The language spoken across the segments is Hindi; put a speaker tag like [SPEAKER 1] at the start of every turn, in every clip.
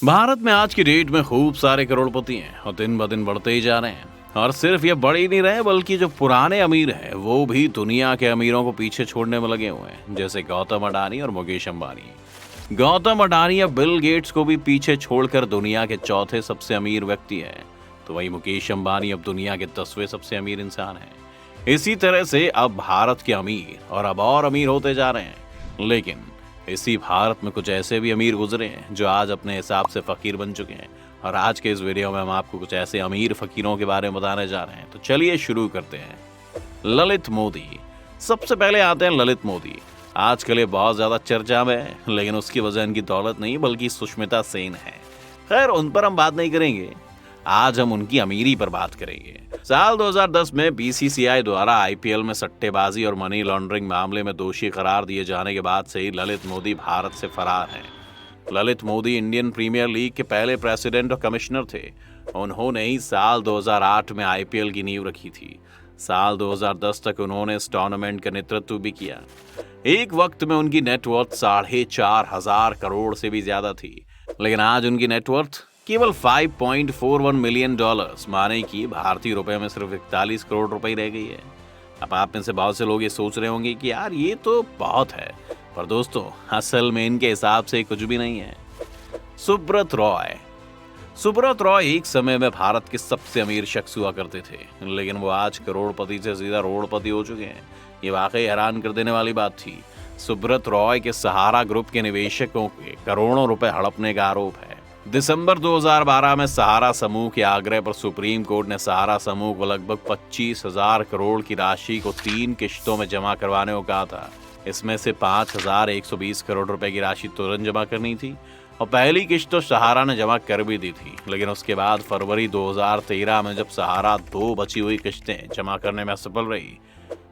[SPEAKER 1] भारत में आज की डेट में खूब सारे करोड़पति हैं और दिन ब दिन बढ़ते ही जा रहे हैं। और सिर्फ ये बढ़ ही नहीं रहे बल्कि जो पुराने अमीर हैं वो भी दुनिया के अमीरों को पीछे छोड़ने में लगे हुए हैं, जैसे गौतम अडानी और मुकेश अंबानी। गौतम अडानी या बिल गेट्स को भी पीछे छोड़कर दुनिया के चौथे सबसे अमीर व्यक्ति हैं, तो वही मुकेश अंबानी अब दुनिया के 10वें सबसे अमीर इंसान हैं। इसी तरह से अब भारत के अमीर और अमीर होते जा रहे हैं। लेकिन इसी भारत में कुछ ऐसे भी अमीर गुजरे हैं जो आज अपने हिसाब से फकीर बन चुके हैं। और आज के इस वीडियो में हम आपको कुछ ऐसे अमीर फकीरों के बारे में बताने जा रहे हैं। तो चलिए शुरू करते हैं। ललित मोदी। सबसे पहले आते हैं ललित मोदी। आजकल ये बहुत ज्यादा चर्चा में है, लेकिन उसकी वजह इनकी दौलत नहीं बल्कि सुष्मिता सेन है। खैर, उन पर हम बात नहीं करेंगे, आज हम उनकी अमीरी पर बात करेंगे। साल 2010 में बीसीसीआई द्वारा आईपीएल में सट्टेबाजी और मनी लॉन्ड्रिंग मामले में दोषी करार दिए जाने के बाद से ही ललित मोदी भारत से फरार हैं। Lalit Modi Indian Premier League के पहले प्रेसिडेंट और कमिश्नर थे। उन्होंने ही साल 2008 में आईपीएल की नींव रखी थी। साल 2010 तक उन्होंने इस टूर्नामेंट का नेतृत्व भी किया। एक वक्त में उनकी नेटवर्थ 4,500 करोड़ से भी ज्यादा थी, लेकिन आज उनकी नेटवर्थ केवल $5.41 मिलियन, माने कि भारतीय रुपए में सिर्फ 41 करोड़ रुपए रह गई है। अब आप में से बहुत से लोग ये सोच रहे होंगे कि यार ये तो बहुत है, पर दोस्तों असल में इनके हिसाब से कुछ भी नहीं है। सुब्रत रॉय। सुब्रत रॉय एक समय में भारत के सबसे अमीर शख्स हुआ करते थे, लेकिन वो आज करोड़पति से सीधा रोड़पति हो चुके हैं। ये वाकई हैरान कर देने वाली बात थी। सुब्रत रॉय के सहारा ग्रुप के निवेशकों के करोड़ों रुपए हड़पने का आरोप है। दिसंबर 2012 में सहारा समूह के आग्रह पर सुप्रीम कोर्ट ने सहारा समूह को लगभग 25,000 करोड़ की राशि को 3 किश्तों में जमा करवाने को कहा था। इसमें से 5,120 करोड़ रुपए की राशि तुरंत जमा करनी थी और पहली किश्त तो सहारा ने जमा कर भी दी थी। लेकिन उसके बाद फरवरी 2013 में जब सहारा 2 बची हुई किश्तें जमा करने में असफल रही,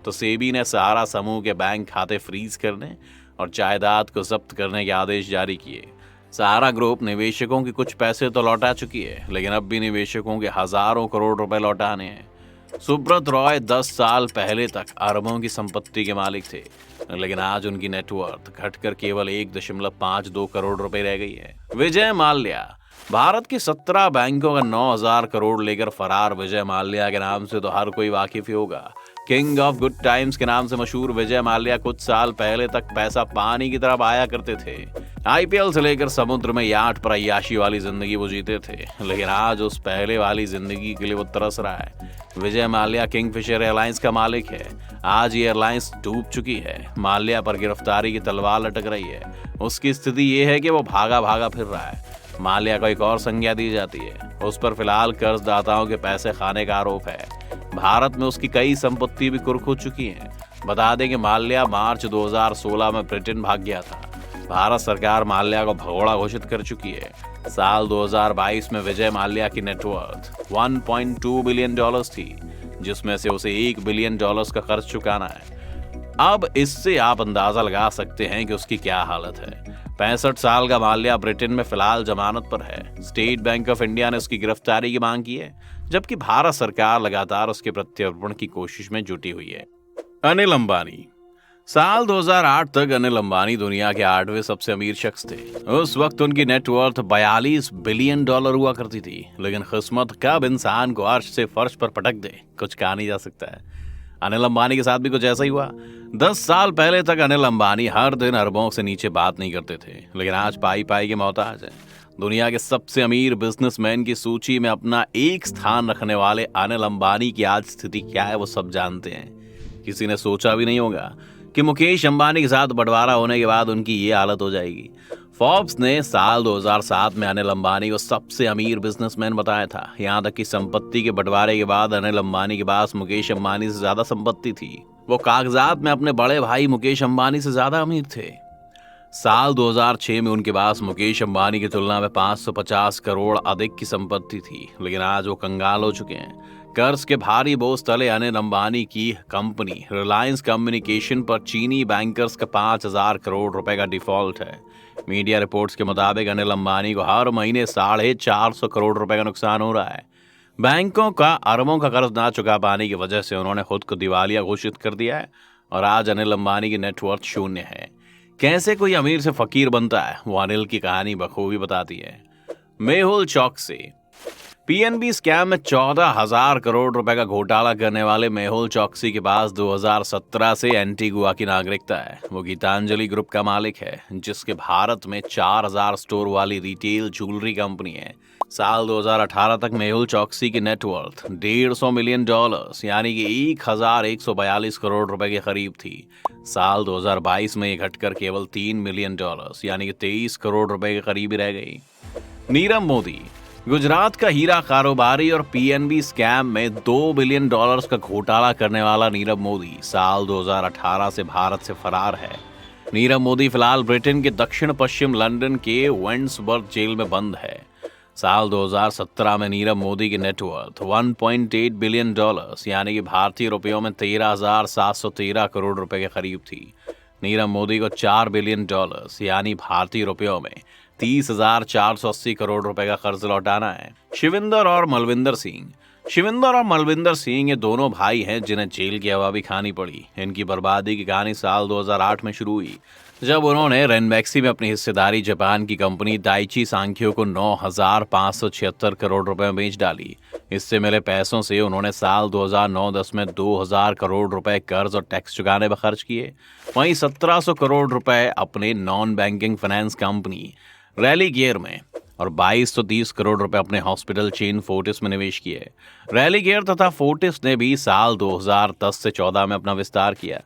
[SPEAKER 1] तो सेबी ने सहारा समूह के बैंक खाते फ्रीज करने और जायदाद को जब्त करने के आदेश जारी किए। सहारा ग्रुप निवेशकों के कुछ पैसे तो लौटा चुकी है, लेकिन अब भी निवेशकों के हजारों करोड़ रुपए लौटाने हैं। सुब्रत रॉय 10 साल पहले तक अरबों की संपत्ति के मालिक थे, लेकिन आज उनकी नेटवर्थ घटकर केवल 1.52 करोड़ रुपए रह गई है। विजय माल्या। भारत के 17 बैंकों का 9,000 करोड़ लेकर फरार विजय माल्या के नाम से तो हर कोई वाकिफ ही होगा। किंग ऑफ गुड टाइम्स के नाम से मशहूर विजय माल्या कुछ साल पहले तक पैसा पानी की तरफ आया करते थे। आईपीएल से लेकर समुद्र में याट पर अय्याशी वाली जिंदगी वो जीते थे, लेकिन आज उस पहले वाली जिंदगी के लिए वो तरस रहा है। विजय माल्या किंगफिशर एयरलाइंस का मालिक है। आज ये एयरलाइंस डूब चुकी है। माल्या पर गिरफ्तारी की तलवार लटक रही है। उसकी स्थिति ये है कि वो भागा भागा फिर रहा है। माल्या को एक और संज्ञा दी जाती है। उस पर फिलहाल कर्जदाताओं के पैसे खाने का आरोप है। भारत में उसकी कई संपत्ति भी कुर्क हो चुकी हैं। बता दें कि माल्या मार्च 2016 में ब्रिटेन भाग गया था। भारत सरकार माल्या को भगोड़ा घोषित कर चुकी है। साल 2022 में विजय माल्या की नेटवर्थ $1.2 बिलियन थी, जिसमें से उसे $1 बिलियन का कर्ज चुकाना है। अब इससे आप अंदाजा लगा सकते हैं कि उसकी क्या हालत है। 65 साल का माल्या ब्रिटेन में फिलहाल जमानत पर है। स्टेट बैंक ऑफ इंडिया ने उसकी गिरफ्तारी की मांग की है, जबकि भारत सरकार लगातार उसके प्रत्यर्पण की कोशिश में जुटी हुई है। अनिल अंबानी। साल 2008 तक अनिल अंबानी दुनिया के 8वें सबसे अमीर शख्स थे। उस वक्त उनकी नेटवर्थ $42 बिलियन हुआ करती थी, लेकिन किस्मत कब इंसान को अर्श से फर्श पर पटक दे कुछ कहा नहीं जा सकता है। अनिल अंबानी के साथ भी कुछ ऐसा ही हुआ। 10 साल पहले तक अनिल अंबानी हर दिन अरबों से नीचे बात नहीं करते थे, लेकिन आज पाई के मोहताज हैं। दुनिया के सबसे अमीर बिजनेसमैन की सूची में अपना एक स्थान रखने वाले अनिल अंबानी की आज स्थिति क्या है वो सब जानते हैं। किसी ने सोचा भी नहीं होगा कि मुकेश अंबानी के साथ बंटवारा होने के बाद उनकी ये हालत हो जाएगी। फोर्ब्स ने साल 2007 में अनिल अंबानी को सबसे अमीर बिजनेसमैन बताया था। यहाँ तक कि संपत्ति के बंटवारे के बाद अनिल अंबानी के पास मुकेश अंबानी से ज्यादा संपत्ति थी। वो कागजात में अपने बड़े भाई मुकेश अंबानी से ज्यादा अमीर थे। साल 2006 में उनके पास मुकेश अंबानी की तुलना में 550 करोड़ अधिक की संपत्ति थी, लेकिन आज वो कंगाल हो चुके हैं। कर्ज के भारी बोझ तले अनिल अंबानी की कंपनी रिलायंस कम्युनिकेशन पर चीनी बैंकर्स का 5,000 करोड़ रुपए का डिफॉल्ट है। मीडिया रिपोर्ट्स के मुताबिक अनिल अंबानी को हर महीने 450 करोड़ रुपए का नुकसान हो रहा है। बैंकों का अरबों का कर्ज ना चुका पाने की वजह से उन्होंने खुद को दिवालिया घोषित कर दिया है और आज अनिल अंबानी की नेटवर्थ शून्य है। कैसे कोई अमीर से फकीर बनता है वो अनिल की कहानी बखूबी बताती है। मेहुल चौकसी। पीएनबी स्कैम में 14,000 करोड़ रुपए का घोटाला करने वाले मेहुल चौकसी के पास 2017 से एंटीगुआ की नागरिकता है। वो गीतांजलि ग्रुप का मालिक है, जिसके भारत में 4,000 स्टोर वाली रिटेल ज्वेलरी कंपनी है। साल 2018 तक मेहुल चौकसी की नेटवर्थ $150 मिलियन यानी कि 1,142 करोड़ रुपए के करीब थी। साल 2022 में ये घटकर केवल $3 मिलियन यानी कि 23 करोड़ रुपए के करीब ही रह गई। नीरव मोदी। गुजरात का हीरा कारोबारी और पीएनबी स्कैम में $2 बिलियन का घोटाला करने वाला नीरव मोदी साल 2018 से भारत से फरार है। नीरव मोदी फिलहाल ब्रिटेन के दक्षिण पश्चिम लंदन के वेंट्सबर्ग जेल में बंद है। साल 2017 में नीरव मोदी की नेटवर्थ $1.8 बिलियन यानी कि भारतीय रुपयों में 13,713 करोड़ रुपए के करीब थी। नीरव मोदी को $4 बिलियन यानी भारतीय रुपयों में 30,480 करोड़ रुपए का कर्ज लौटाना है। शिविंदर और मलविंदर सिंह। शिविंदर और मलविंदर सिंह ये दोनों भाई हैं जिन्हें जेल की हवा भी खानी पड़ी। इनकी बर्बादी की कहानी साल 2008 में शुरू हुई, जब उन्होंने रेनबैक्सी में अपनी हिस्सेदारी जापान की कंपनी दाइची सांख्यो को 9,576 करोड़ रुपए में बेच डाली। इससे मिले पैसों से उन्होंने साल 2009-10 में 2,000 करोड़ रुपए कर्ज और टैक्स चुकाने पर खर्च किए। वहीं 1,700 करोड़ रुपए अपने non banking finance company rally gear में और 2,230 करोड़ रुपए अपने हॉस्पिटल चेन फोर्टिस में निवेश किए। रैली गियर तथा फोर्टिस ने भी साल 2010 से 14 में अपना विस्तार किया,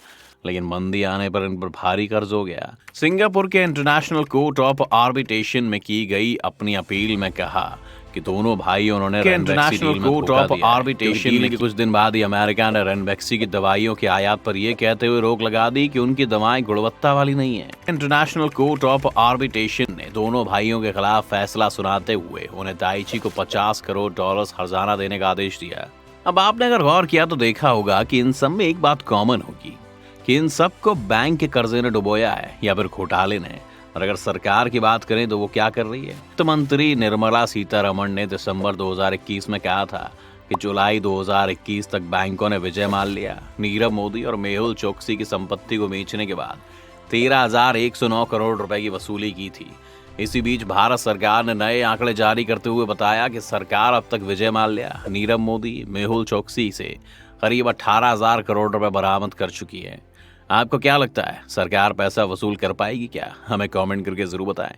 [SPEAKER 1] लेकिन मंदी आने पर इन पर भारी कर्ज हो गया। सिंगापुर के इंटरनेशनल कोर्ट ऑफ आर्बिट्रेशन में की गई अपनी अपील में कहा कि दोनों भाइयों ने इंटरनेशनल कोर्ट ऑफ आर्बिट्रेशन में कुछ दिन बाद ही अमेरिका ने रेनबैक्सी की दवाइयों के आयात पर यह कहते हुए रोक लगा दी कि उनकी दवाएं गुणवत्ता वाली नहीं है। इंटरनेशनल कोर्ट ऑफ आर्बिट्रेशन ने दोनों भाइयों के खिलाफ फैसला सुनाते हुए उन्हें दाइची को $50 करोड़ हर्जाना देने का आदेश दिया। अब आपने अगर गौर किया तो देखा होगा कि इन सब में एक बात कॉमन होगी कि इन सबको बैंक के कर्जे ने डुबोया है या फिर घोटाले ने। और अगर सरकार की बात करें तो वो क्या कर रही है? तो मंत्री निर्मला सीतारमण ने दिसंबर 2021 में कहा था कि जुलाई 2021 तक बैंकों ने विजय मान लिया। नीरव मोदी और मेहुल चोकसी की संपत्ति को बेचने के बाद 13,109 करोड़ रुपए की वसूली की थी। इसी बीच भारत सरकार ने नए आंकड़े जारी करते हुए बताया कि सरकार अब तक विजय माल्या, नीरव मोदी, मेहुल चोकसी से करीब 18,000 करोड़ रुपए बरामद कर चुकी है। आपको क्या लगता है, सरकार पैसा वसूल कर पाएगी क्या? हमें कमेंट करके जरूर बताएं।